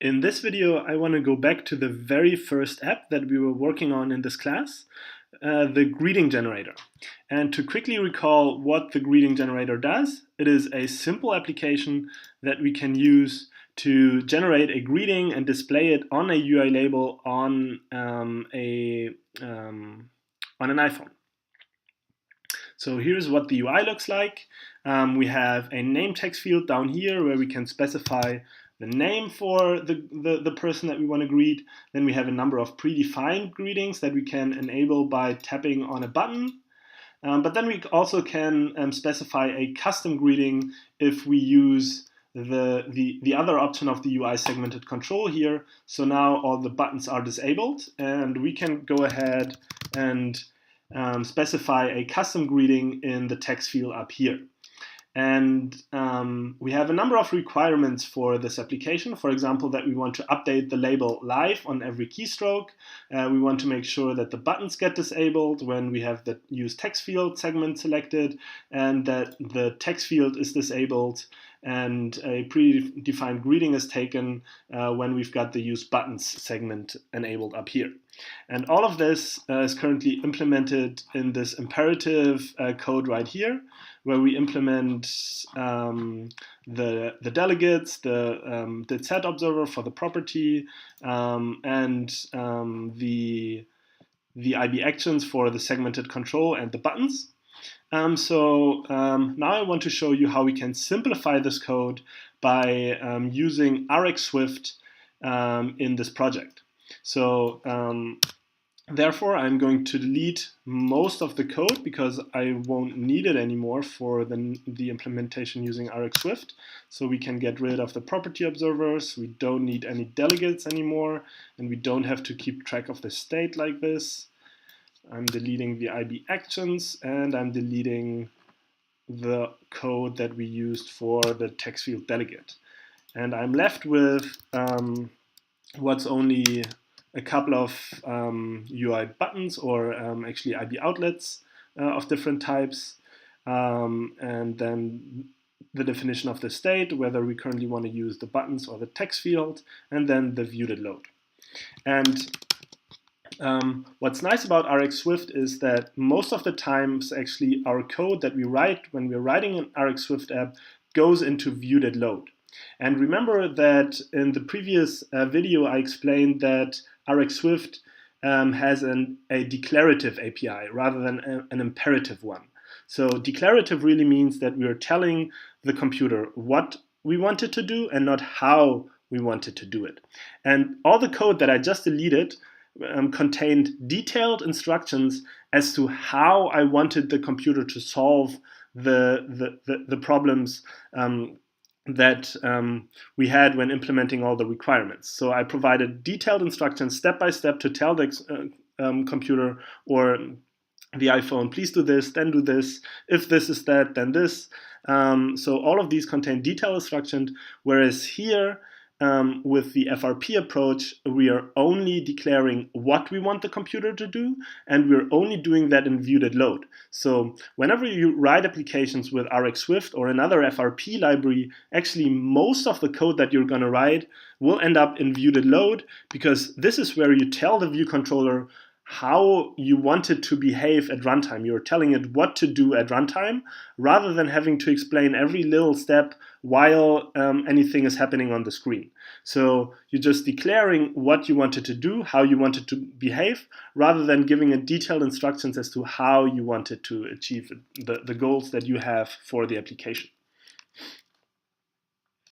In this video, I want to go back to the very first app that we were working on in this class, the greeting generator. And to quickly recall what the greeting generator does, it is a simple application that we can use to generate a greeting and display it on a UI label on an iPhone. So here's what the UI looks like. We have a name text field down here where we can specify the name for the person that we want to greet. Then we have a number of predefined greetings that we can enable by tapping on a button. But then we also can specify a custom greeting if we use the other option of the UI segmented control here. So now all the buttons are disabled, and we can go ahead and specify a custom greeting in the text field up here. And we have a number of requirements for this application. For example, that we want to update the label live on every keystroke. We want to make sure that the buttons get disabled when we have the use text field segment selected, and that the text field is disabled and a predefined greeting is taken when we've got the use buttons segment enabled up here. And all of this is currently implemented in this imperative code right here, where we implement the delegates, the set observer for the property, and the IB actions for the segmented control and the buttons. Now I want to show you how we can simplify this code by using RxSwift in this project. So therefore, I'm going to delete most of the code because I won't need it anymore for the implementation using RxSwift. So we can get rid of the property observers, we don't need any delegates anymore, and we don't have to keep track of the state like this. I'm deleting the IB actions, and I'm deleting the code that we used for the text field delegate. And I'm left with what's only a couple of UI buttons, or actually IB outlets of different types, and then the definition of the state, whether we currently want to use the buttons or the text field, and then the viewed load. And what's nice about RxSwift is that most of the times actually our code that we write when we're writing an RxSwift app goes into viewed load. And remember that in the previous video I explained that RxSwift has a declarative API rather than an imperative one. So declarative really means that we are telling the computer what we want it to do and not how we want it to do it. And all the code that I just deleted contained detailed instructions as to how I wanted the computer to solve the problems that we had when implementing all the requirements. So I provided detailed instructions step by step to tell the computer or the iPhone, please do this, then do this, if this is that, then this. So all of these contain detailed instructions, whereas here with the FRP approach, we are only declaring what we want the computer to do, and we're only doing that in viewed load. So whenever you write applications with RxSwift or another FRP library, actually most of the code that you're going to write will end up in viewed load, because this is where you tell the view controller how you want it to behave at runtime. You're telling it what to do at runtime, rather than having to explain every little step while anything is happening on the screen. So you're just declaring what you want it to do, how you want it to behave, rather than giving it detailed instructions as to how you want it to achieve the goals that you have for the application.